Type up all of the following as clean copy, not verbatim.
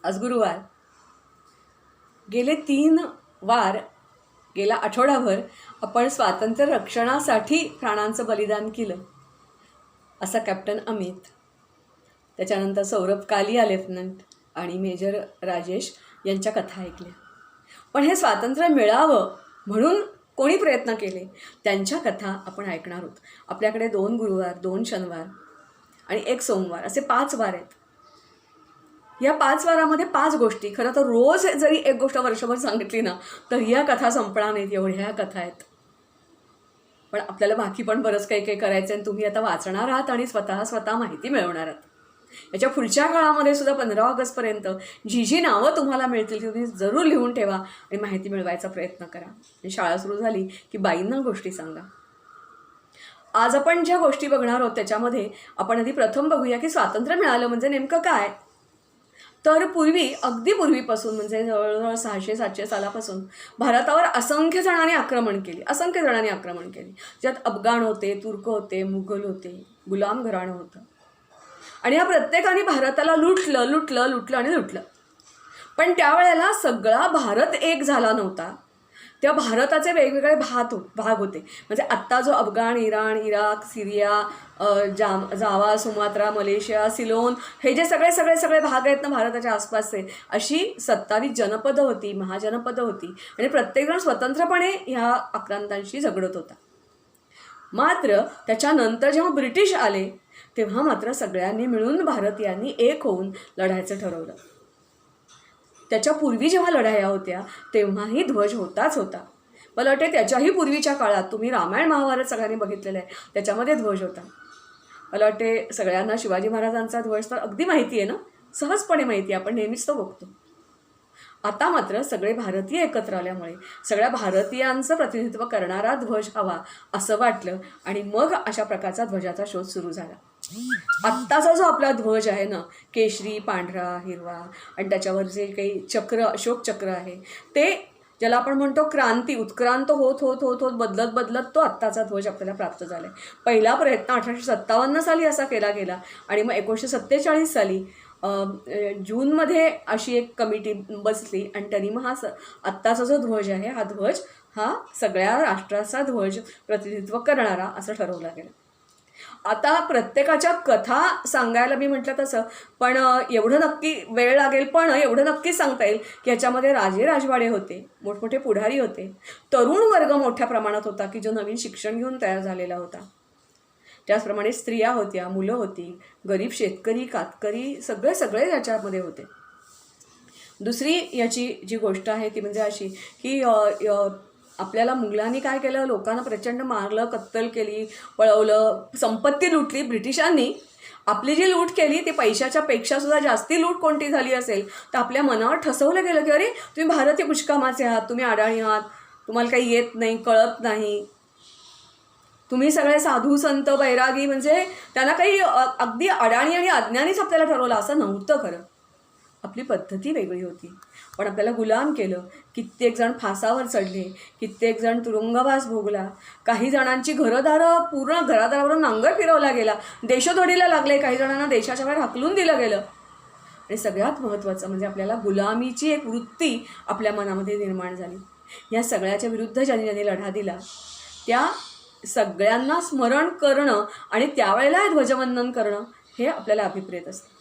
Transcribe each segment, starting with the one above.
आज गुरुवार. गेले 3 वार, गेला आठवडाभर आपण स्वातंत्र्य रक्षणासाठी प्राणांचं बलिदान केलं, असा कॅप्टन अमित, त्याच्यानंतर सौरभ कालिया लेफ्टनंट आणि मेजर राजेश यांच्या कथा ऐकल्या. पण हे स्वातंत्र्य मिळावं म्हणून कोणी प्रयत्न केले त्यांच्या कथा आपण ऐकणार आहोत. आपल्याकडे 2 गुरुवार, 2 शनिवार आणि 1 सोमवार असे 5 वार आहेत. या 5 वारामध्ये 5 गोष्टी, खरं तर रोज जरी एक गोष्ट वर्षभर सांगितली ना तर या कथा संपणार नाहीत, एवढ्या कथा आहेत. पण आपल्याला बाकी पण बरंच काही काही करायचं आहे. तुम्ही आता वाचणार आहात आणि स्वतः माहिती मिळवणार आहात. याच्या पुढच्या काळामध्ये सुद्धा 15 ऑगस्टपर्यंत जी जी नावं तुम्हाला मिळतील ती तुम्ही जरूर लिहून ठेवा आणि माहिती मिळवायचा प्रयत्न करा. आणि शाळा सुरू झाली की बाईंना गोष्टी सांगा. आज आपण ज्या गोष्टी बघणार आहोत त्याच्यामध्ये आपण आधी प्रथम बघूया की स्वातंत्र्य मिळालं म्हणजे नेमकं काय. तर अगदी पूर्वीपासून म्हणजे जवळजवळ 600-700 सालापासून भारतावर असंख्य जणांनी आक्रमण केली. ज्यात अफगाण होते, तुर्क होते, मुघल होते, गुलाम घराणं होतं. आणि या प्रत्येकाने भारताला लुटलं. पण त्यावेळेला सगळा भारत एक झाला नव्हता. त्या भारताचे वेगवेगळे भाग होते. म्हणजे आत्ता जो अफगाण, इराण, इराक, सिरिया, जावा, सुमात्रा, मलेशिया, सिलोन, हे जे सगळे भाग आहेत ना भारताच्या आसपासचे, अशी 27 जनपदं होती, महाजनपदं होती. आणि प्रत्येकजण स्वतंत्रपणे ह्या आक्रांतांशी झगडत होता. मात्र त्याच्यानंतर जेव्हा ब्रिटिश आले तेव्हा मात्र सगळ्यांनी मिळून भारतीयांनी एक होऊन लढायचं ठरवलं. त्याच्यापूर्वी जेव्हा लढाया होत्या तेव्हाही ध्वज होता. मला वाटते त्याच्याही पूर्वीच्या काळात तुम्ही रामायण महाभारत सगळ्यांनी बघितलेलं आहे, त्याच्यामध्ये ध्वज होता. मला वाटते सगळ्यांना शिवाजी महाराजांचा ध्वज तर अगदी माहिती आहे ना, सहजपणे माहिती आहे, आपण नेहमीच तो बघतो. आता मात्र सगळे भारतीय एकत्र आल्यामुळे सगळ्या भारतीयांचं प्रतिनिधित्व करणारा ध्वज हवा असं वाटलं आणि मग अशा प्रकारचा ध्वजाचा शोध सुरू झाला. आत्ताचा जो आपला ध्वज आहे ना, केशरी, पांढरा, हिरवा आणि त्याच्यावर जे काही चक्र, अशोक चक्र आहे, ते ज्याला आपण म्हणतो क्रांती, उत्क्रांत होत बदलत तो आत्ताचा ध्वज आपल्याला प्राप्त झाला आहे. पहिला प्रयत्न 1857 साली असा केला गेला आणि मग 1947 साली जूनमध्ये अशी एक कमिटी बसली आणि त्यांनी मग आत्ताचा जो ध्वज आहे हा ध्वज हा सगळ्या राष्ट्राचा ध्वज प्रतिनिधित्व करणारा असं ठरवला गेला. आता प्रत्येकाच्या कथा सांगायला मी म्हटलं तसं, पण एवढं नक्की वेळ लागेल, पण एवढं नक्कीच सांगता येईल की ह्याच्यामध्ये राजे राजवाडे होते, मोठमोठे पुढारी होते, तरुण वर्ग मोठ्या प्रमाणात होता की जो नवीन शिक्षण घेऊन तयार झालेला होता. त्याचप्रमाणे स्त्रिया होत्या, मुलं होती, गरीब शेतकरी, कातकरी, सगळे याच्यामध्ये होते. दुसरी याची जी गोष्ट आहे ती म्हणजे अशी की आपल्याला मुघलांनी काय केलं, लोकांना प्रचंड मारलं, कत्तल केली, पळवलं, संपत्ती लुटली. ब्रिटिशांनी आपली जी लूट केली ती पैशाच्या पेक्षा सुद्धा जास्ती लूट कोणती झाली असेल तर आपल्या मनावर ठसवलं गेलं की अरे तुम्ही भारतीय कुचकामाचे आहात, तुम्ही अडाणी आहात, तुम्हाला काही येत नाही, कळत नाही, तुम्ही सगळे साधू संत बैरागी, म्हणजे त्यांना काही अगदी अडाणी आणि अज्ञानीच आपल्याला ठरवलं असं नव्हतं. खरं आपली पद्धती वेगळी होती, पण आपल्याला गुलाम केलं. कित्येक जण फासावर चढले, कित्येक जण तुरुंगवास भोगला, काही जणांची घरदारं पूर्ण घरादारावरून नांगर फिरवला गेला, देशोधडीला लागले, काही जणांना देशाच्या बाहेर हाकलून दिलं गेलं. आणि सगळ्यात महत्त्वाचं म्हणजे आपल्याला गुलामीची एक वृत्ती आपल्या मनामध्ये निर्माण झाली. या सगळ्याच्या विरुद्ध ज्यांनी लढा दिला त्या सगळ्यांना स्मरण करणं आणि त्यावेळेला ध्वजवंदन करणं हे आपल्याला अभिप्रेत असतं.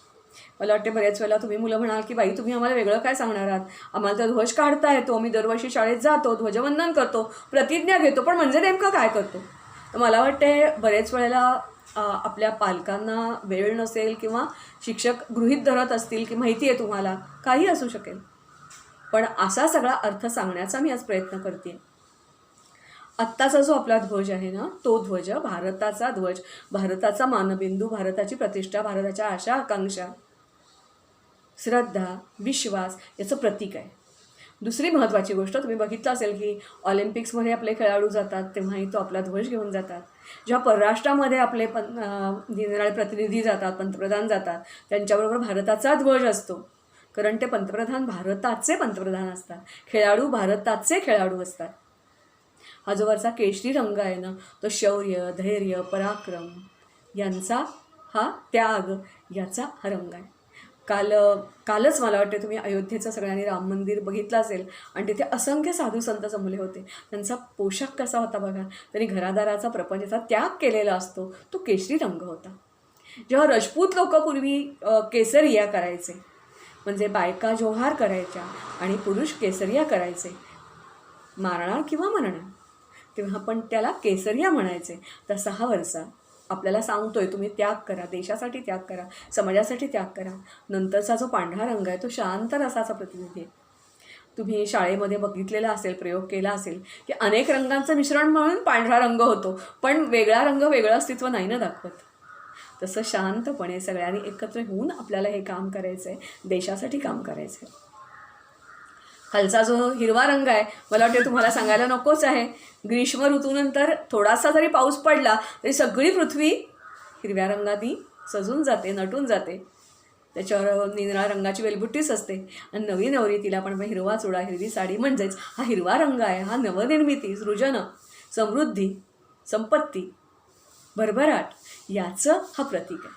मला वाटते बऱ्याच वेळेला तुम्ही मुलं म्हणाल की बाई तुम्ही आम्हाला वेगळं काय सांगणार आहात, आम्हाला तर ध्वज काढता येतो, आम्ही दरवर्षी शाळेत जातो, ध्वजवंदन करतो, प्रतिज्ञा घेतो, पण म्हणजे नेमकं काय करतो. तर मला वाटते बरेच वेळेला आपल्या पालकांना वेळ नसेल किंवा शिक्षक गृहीत धरत असतील की माहिती आहे तुम्हाला, काही असू शकेल, पण असा सगळा अर्थ सांगण्याचा मी आज प्रयत्न करते. आत्ताचा जो आपला ध्वज आहे ना, तो ध्वज भारताचा ध्वज, भारताचा मानबिंदू, भारताची प्रतिष्ठा, भारताच्या आशा आकांक्षा, श्रद्धा, विश्वास याचं प्रतीक आहे. दुसरी महत्त्वाची गोष्ट तुम्ही बघितलं असेल की ऑलिम्पिक्समध्ये आपले खेळाडू जातात तेव्हाही तो आपला ध्वज घेऊन जातात. जेव्हा परराष्ट्रामध्ये आपले निरनिराळे प्रतिनिधी जातात, पंतप्रधान जातात, त्यांच्याबरोबर भारताचा ध्वज असतो, कारण ते पंतप्रधान भारताचे पंतप्रधान असतात, खेळाडू भारताचे खेळाडू असतात. हा जो वरचा केशरी रंग आहे ना, तो शौर्य, धैर्य, पराक्रम यांचा, हा त्याग याचा हा रंग आहे. कालच मला वाटते तुम्ही अयोध्येचं सगळ्यांनी राम मंदिर बघितलं असेल आणि तिथे असंख्य साधू संत जमले होते. त्यांचा पोशाख कसा होता बघा. त्यांनी घरादाराचा प्रपंचाचा त्याग केलेला असतो, तो केशरी रंग होता. जेव्हा राजपूत लोक पूर्वी केसरिया करायचे, म्हणजे बायका जोहार करायच्या आणि पुरुष केसरिया करायचे, मारणार किंवा मरणार, तेव्हा पण त्याला केसरिया म्हणायचे. तसा हा वरसा आपल्याला सांगतोय, तुम्ही त्याग करा, देशासाठी त्याग करा, समाजासाठी त्याग करा. नंतरचा जो पांढरा रंग आहे तो शांत रसाचा प्रतिनिधी आहे. तुम्ही शाळेमध्ये बघितलेला असेल, प्रयोग केला असेल की अनेक रंगांचं मिश्रण म्हणून पांढरा रंग होतो, पण वेगळा रंग वेगळं अस्तित्व नाही ना दाखवत. तसं शांतपणे सगळ्यांनी एकत्र होऊन आपल्याला हे काम करायचं आहे, देशासाठी काम करायचं आहे. खालचा जो हिरवा रंग आहे, मला वाटते तुम्हाला सांगायला नकोच आहे. ग्रीष्म ऋतूनंतर थोडासा जरी पाऊस पडला तरी सगळी पृथ्वी हिरव्या रंगाने सजून जाते, नटून जाते. त्याच्यावर निळ्या रंगाची वेलबुट्टीच असते आणि नवी नवरी तिला पण हिरवा चुडा, हिरवी साडी. म्हणजेच हा हिरवा रंग आहे, हा नवनिर्मिती, सृजन, समृद्धी, संपत्ती, भरभराट याचं हा प्रतीक आहे.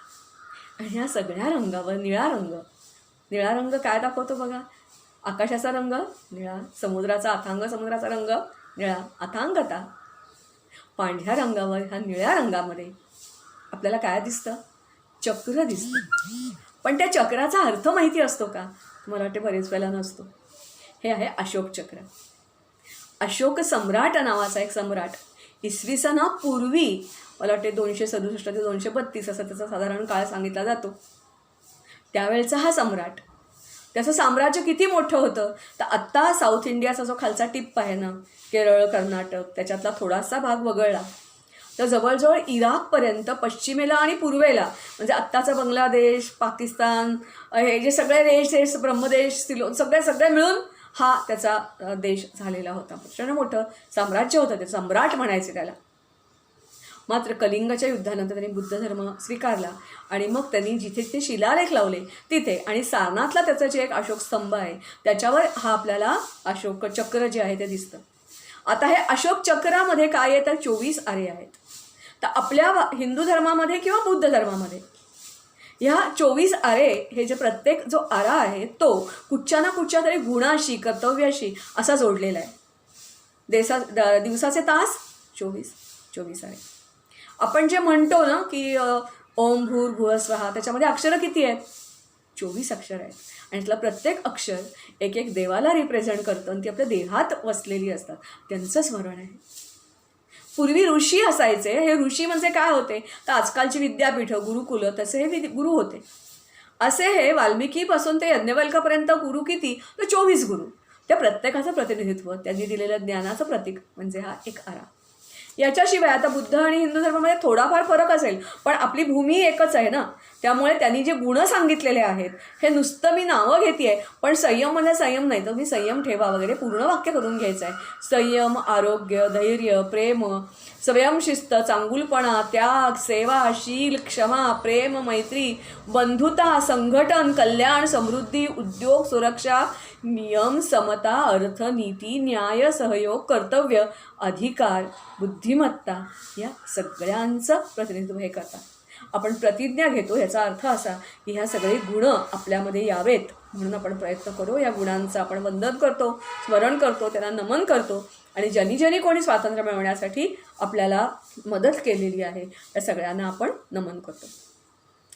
आणि ह्या सगळ्या रंगावर निळा रंग काय दाखवतो बघा. आकाशाचा रंग निळा, अथांग समुद्राचा रंग निळा, अथांगता. पांढऱ्या रंगावर, ह्या निळ्या रंगामध्ये आपल्याला काय दिसतं? चक्र दिसतं. पण त्या चक्राचा अर्थ माहिती असतो का? मला वाटते बरेच वेळेला नसतो. हे आहे अशोक चक्र. अशोक सम्राट नावाचा एक सम्राट इसवी सनापूर्वी, मला वाटते 267 ते 232 असा त्याचा साधारण काळ सांगितला जातो. त्यावेळेचा हा सम्राट, त्याचं साम्राज्य किती मोठं होतं तर आत्ता साऊथ इंडियाचा जो खालचा टिप आहे ना, केरळ, कर्नाटक, त्याच्यातला थोडासा भाग वगळला तर जवळजवळ इराकपर्यंत, पश्चिमेला आणि पूर्वेला, म्हणजे आत्ताचा बांगलादेश, पाकिस्तान, हे जे सगळे देश, ब्रह्मदेश, सिलोन, सगळे मिळून हा त्याचा देश झालेला होता. प्रचंड मोठं साम्राज्य होतं, ते सम्राट म्हणायचे त्याला. मात्र कलिंगच्या युद्धानंतर त्यांनी बुद्ध धर्म स्वीकारला आणि मग त्यांनी जिथे ते शिलालेख लावले तिथे, आणि सारनाथला त्याचं जे एक अशोक स्तंभ आहे त्याच्यावर हा आपल्याला अशोक चक्र जे आहे ते दिसतं. आता हे अशोक चक्रामध्ये काय आहे तर 24 आरे आहेत. तर आपल्या हिंदू धर्मामध्ये किंवा बुद्ध धर्मामध्ये ह्या 24 आरे, हे जे प्रत्येक जो आरा आहे तो कुठच्या ना कुठच्या तरी गुणाशी, कर्तव्याशी असा जोडलेला आहे. दिवसाचे तास 24 आरे. आपण जे म्हणतो ना की ओम भूर्भुवः स्वः, त्याच्यामध्ये अक्षरं किती आहेत? 24 अक्षर आहेत. आणि त्यातलं प्रत्येक अक्षर एक एक देवाला रिप्रेझेंट करतं आणि ती आपल्या देहात वसलेली असतात, त्यांचं स्मरण आहे. पूर्वी ऋषी असायचे. हे ऋषी म्हणजे काय होते तर आजकालची विद्यापीठं, गुरुकुलं, तसे हे गुरु होते. असे हे वाल्मिकीपासून ते यज्ञवल्क्यापर्यंत गुरु किती तर 24 गुरु. त्या प्रत्येकाचं प्रतिनिधित्व, त्यांनी दिलेलं ज्ञानाचं प्रतीक म्हणजे हा एक आरा. याच्याशिवाय आता बुद्ध आणि हिंदू धर्मामध्ये थोडाफार फरक असेल, पण आपली भूमी एकच आहे ना, त्यामुळे त्यांनी जे गुण सांगितलेले आहेत हे नुसतं मी नावं घेते आहे, पण संयम म्हणजे संयम नाही तर मी संयम ठेवा वगैरे पूर्ण वाक्य करून घ्यायचं आहे. संयम, आरोग्य, धैर्य, प्रेम, स्वयंशिस्त, चांगुलपणा, त्याग, सेवा, शील, क्षमा, प्रेम, मैत्री, बंधुता, संघटन, कल्याण, समृद्धी, उद्योग, सुरक्षा, नियम, समता, अर्थ, नीती, न्याय, सहयोग, कर्तव्य, अधिकार, बुद्धिमत्ता या सगळ्यांचं प्रतिनिधित्व हे करतात. आपण प्रतिज्ञा घेतो, याचा अर्थ असा की ह्या सगळे गुण आपल्यामध्ये यावेत म्हणून आपण प्रयत्न करू. या गुणांचं आपण वंदन करतो, स्मरण करतो, त्यांना नमन करतो आणि ज्यांनी कोणी स्वातंत्र्य मिळवण्यासाठी आपल्याला मदत केलेली आहे त्या सगळ्यांना आपण नमन करतो.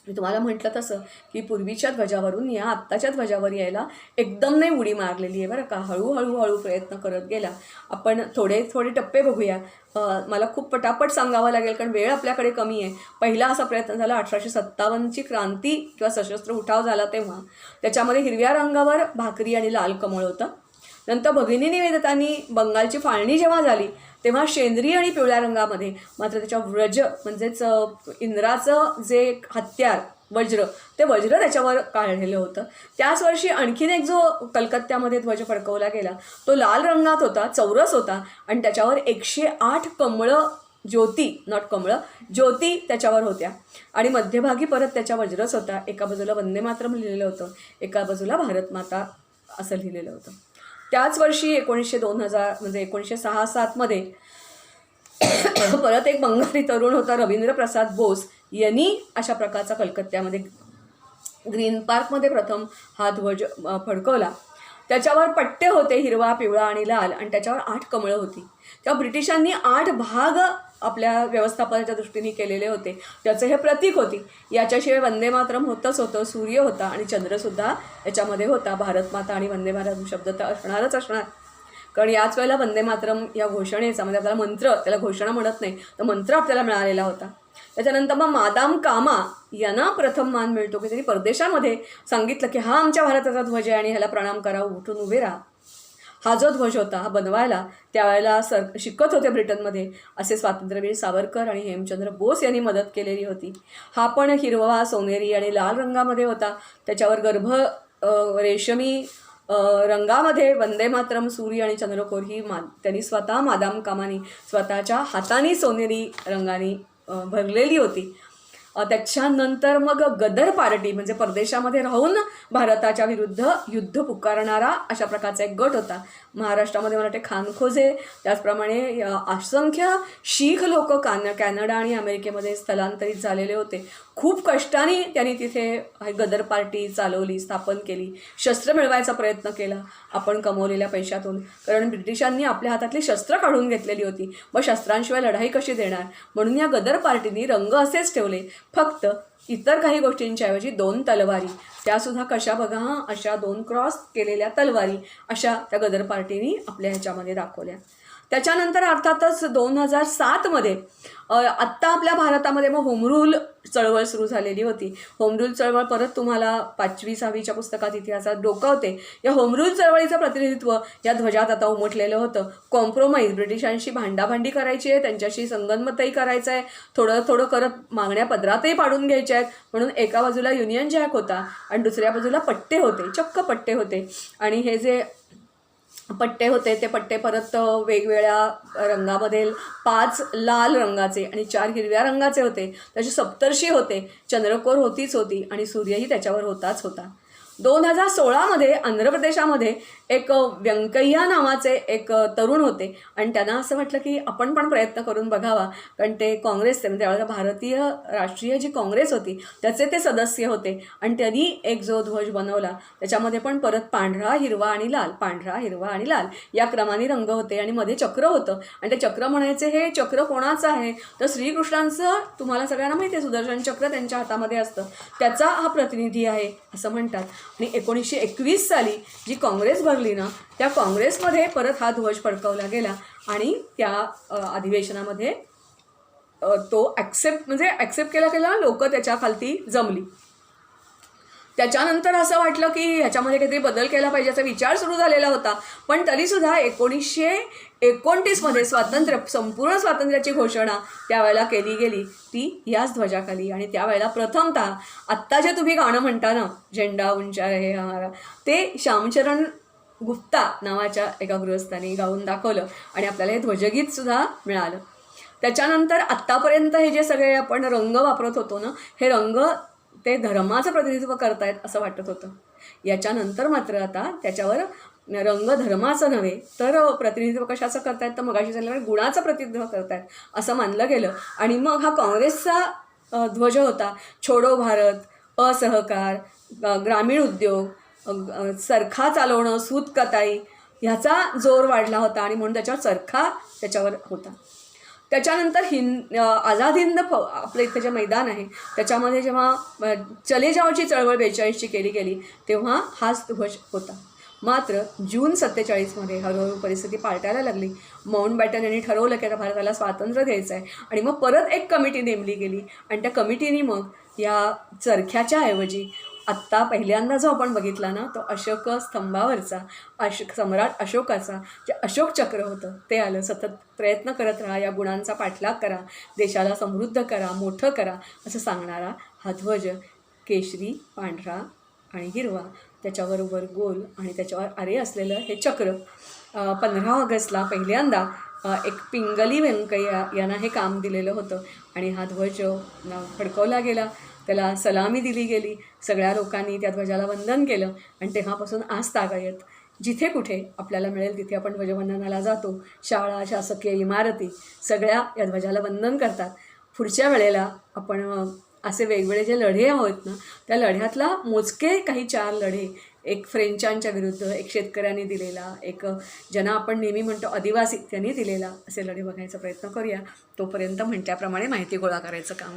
मी तुम्हाला म्हटलं तसं की पूर्वीच्या ध्वजावरून या आत्ताच्या ध्वजावर यायला एकदम नाही उडी मारलेली आहे बरं का. हळूहळू प्रयत्न करत गेला. आपण थोडे टप्पे बघूया. मला खूप पटापट सांगावं लागेल कारण वेळ आपल्याकडे कमी आहे. पहिला असा प्रयत्न झाला 1857ची क्रांती किंवा सशस्त्र उठाव झाला तेव्हा. त्याच्यामध्ये हिरव्या रंगावर भाकरी आणि लाल कमळ होतं. नंतर भगिनी निवेदितांनी बंगालची फाळणी जेव्हा झाली तेव्हा शेंद्री आणि पिवळ्या रंगामध्ये, मात्र त्याच्या व्रज म्हणजेच इंद्राचं जे हत्यार वज्र, ते वज्र त्याच्यावर काढलेलं होतं. त्याच वर्षी आणखीन एक जो कलकत्त्यामध्ये ध्वज फडकवला गेला तो लाल रंगात होता, चौरस होता आणि त्याच्यावर 108 कमळं, ज्योती त्याच्यावर होत्या आणि मध्यभागी परत त्याच्या वज्रच होता. एका बाजूला वंदे मातरम् लिहिलेलं होतं, एका बाजूला भारत माता असं लिहिलेलं होतं. त्याच वर्षी 1906-07 मध्ये परत एक बंगाली तरुण होता रवींद्र प्रसाद बोस, यांनी अशा प्रकारचा कलकत्त्यामध्ये ग्रीन पार्कमध्ये प्रथम हा ध्वज फडकवला. त्याच्यावर पट्टे होते हिरवा, पिवळा आणि लाल, आणि त्याच्यावर 8 कमळं होती. तेव्हा ब्रिटिशांनी 8 भाग आपल्या व्यवस्थापनाच्या दृष्टीने केलेले होते. त्याचं हे प्रतीक होती. याच्याशिवाय वंदे मातरम होतंच होतं, सूर्य होता आणि चंद्रसुद्धा याच्यामध्ये होता. भारत माता आणि वंदे मातरम शब्द तर असणारच असणार, कारण याच वेळेला वंदे मातरम या घोषणेचा, म्हणजे आपल्याला मंत्र, त्याला घोषणा म्हणत नाही तर मंत्र आपल्याला मिळालेला होता. त्याच्यानंतर मग मादाम कामा यांना प्रथम मान मिळतो की त्यांनी परदेशामध्ये सांगितलं की हा आमच्या भारताचा ध्वज आहे आणि ह्याला प्रणाम करा, उठून उभे राहा. हा जो ध्वज होता हा बनवायला त्यावेळेला शिकत होते ब्रिटनमध्ये असे स्वातंत्र्यवीर सावरकर आणि हेमचंद्र बोस यांनी मदत केलेली होती. हा पण हिरवा, सोनेरी आणि लाल रंगामध्ये होता. त्याच्यावर रेशमी रंगामध्ये वंदे मातरम, सूर्य आणि चंद्रकोर ही त्यांनी स्वतः मादाम कामानी स्वतःच्या हाताने सोनेरी रंगाने भरलेली होती. त्याच्यानंतर मग गदर पार्टी म्हणजे परदेशामध्ये राहून भारताच्या विरुद्ध युद्ध पुकारणारा अशा प्रकारचा एक गट होता. महाराष्ट्रामध्ये मला वाटते खानखोजे, त्याचप्रमाणे असंख्य शीख लोक कॅनडा आणि अमेरिकेमध्ये स्थलांतरित झालेले होते. खूप कष्टाने त्यांनी तिथे गदर पार्टी चालवली, स्थापन केली, शस्त्र मिळवायचा प्रयत्न केला आपण कमवलेल्या पैशातून, कारण ब्रिटिशांनी आपल्या हातातली शस्त्र काढून घेतलेली होती. मग शस्त्रांशिवाय लढाई कशी देणार, म्हणून या गदर पार्टीनी रंग असेच ठेवले, फक्त इतर काही गोष्टींच्या ऐवजी 2 तलवारी, त्यासुद्धा कशा बघा, अशा 2 क्रॉस केलेल्या तलवारी अशा त्या गदर पार्टीनी आपल्या ह्याच्यामध्ये दाखवल्या. त्याच्यानंतर अर्थातच 2007मध्ये आत्ता आपल्या भारतामध्ये मग होम रूल चळवळ सुरू झालेली होती. होम रूल चळवळ परत तुम्हाला 5वी-6वीच्या पुस्तकात इतिहासात डोकावते. या होम रूल चळवळीचं प्रतिनिधित्व या ध्वजात आता उमटलेलं होतं. कॉम्प्रोमाइज, ब्रिटिशांशी भांडाभांडी करायची आहे, त्यांच्याशी संगनमतही करायचं आहे, थोडं थोडं करत मागण्या पदरातही पाडून घ्यायच्या आहेत. म्हणून एका बाजूला युनियन जॅक होता आणि दुसऱ्या बाजूला पट्टे होते, चक्क पट्टे होते. आणि हे जे पट्टे होते ते पट्टे परत वेगवेगळ्या रंगामध्ये 5 लाल रंगाचे आणि 4 हिरव्या रंगाचे होते. त्याचे सप्तर्षी होते, चंद्रकोर होती आणि सूर्यही त्याच्यावर होताच होता. 2016मध्ये आंध्र प्रदेशामध्ये एक व्यंकय्या नावाचे एक तरुण होते आणि त्यांना असं म्हटलं की आपण पण प्रयत्न करून बघावा, कारण ते काँग्रेसचे, म्हणजे त्यावेळेला भारतीय राष्ट्रीय जी काँग्रेस होती त्याचे ते सदस्य होते. आणि त्यांनी एक जो ध्वज बनवला त्याच्यामध्ये पण परत पांढरा, हिरवा आणि लाल, पांढरा, हिरवा आणि लाल या क्रमाने रंग होते आणि मध्ये चक्र होतं. आणि ते चक्र म्हणायचे, हे चक्र कोणाचं आहे तर श्रीकृष्णांचं, तुम्हाला सगळ्यांना माहिती आहे सुदर्शन चक्र त्यांच्या हातामध्ये असतं, त्याचा हा प्रतिनिधी आहे असं म्हणतात. आणि 1921 साली जी काँग्रेस भरली ना, त्या काँग्रेसमध्ये परत हा ध्वज फडकवला गेला आणि त्या अधिवेशनामध्ये तो ॲक्सेप्ट केला, लोक त्याच्या खालती जमली. त्याच्यानंतर असं वाटलं की ह्याच्यामध्ये काहीतरी बदल केला पाहिजे असा विचार सुरू झालेला होता. पण तरीसुद्धा 1929मध्ये संपूर्ण स्वातंत्र्याची घोषणा त्यावेळेला केली गेली ती याच ध्वजाखाली. आणि त्यावेळेला प्रथमतः आत्ता जे तुम्ही गाणं म्हणता ना, झेंडा उंचा रहे हमारा, ते श्यामचरण गुप्ता नावाच्या एका गृहस्थाने गाऊन दाखवलं आणि आपल्याला हे ध्वजगीतसुद्धा मिळालं. त्याच्यानंतर आत्तापर्यंत हे जे सगळे आपण रंग वापरत होतो ना, हे रंग ते धर्माचं प्रतिनिधित्व करतायत असं वाटत होतं. याच्यानंतर मात्र आता त्याच्यावर रंग धर्माचं नव्हे तर प्रतिनिधित्व कशाचं करतायत तर मगाशी झाल्यावर गुणाचं प्रतिनिधित्व करतायत असं मानलं गेलं. आणि मग हा काँग्रेसचा ध्वज होता, छोडो भारत, असहकार, ग्रामीण उद्योग, चरखा चालवणं, सूत कताई, ह्याचा जोर वाढला होता आणि म्हणून त्याच्यावर चरखा त्याच्यावर होता. त्याच्यानंतर आझाद हिंद आपलं इथे जे मैदान आहे त्याच्यामध्ये जेव्हा चले जाओची चळवळ 42ची केली गेली तेव्हा हाच ध्वज होता. मात्र जून 47मध्ये हळूहळू परिस्थिती पालटायला लागली. माउंटबॅटन यांनी ठरवलं की आता भारताला स्वातंत्र्य द्यायचं आहे आणि मग परत एक कमिटी नेमली गेली आणि त्या कमिटीने मग या चरख्याच्या ऐवजी आत्ता पहिल्यांदा जो आपण बघितला ना तो अशोक स्तंभावरचा सम्राट अशोकाचा जे अशोक चक्र होतं ते आलं. सतत प्रयत्न करत राहा, या गुणांचा पाठलाग करा, देशाला समृद्ध करा, मोठं करा असं सांगणारा हा ध्वज केशरी, पांढरा आणि हिरवा, त्याच्याबरोबर गोल आणि त्याच्यावर आरे असलेलं हे चक्र 15 ऑगस्टला पहिल्यांदा एक पिंगली व्यंकय्या यांना हे काम दिलेलं होतं आणि हा ध्वज फडकवला गेला, त्याला सलामी दिली गेली, सगळ्या लोकांनी त्या ध्वजाला वंदन केलं आणि तेव्हापासून आज तागायत जिथे कुठे आपल्याला मिळेल तिथे आपण ध्वजवंदनाला जातो. शाळा, शासकीय इमारती सगळ्या या ध्वजाला वंदन करतात. पुढच्या वेळेला आपण असे वेगवेगळे जे लढे आहेत ना, त्या लढ्यातला मोजके काही 4 लढे, एक फ्रेंचांच्या विरुद्ध, एक शेतकऱ्यांनी दिलेला, एक ज्यांना आपण नेहमी म्हणतो आदिवासी त्यांनी दिलेला, असे लढे बघायचा प्रयत्न करूया. तोपर्यंत म्हटल्याप्रमाणे माहिती गोळा करायचं काम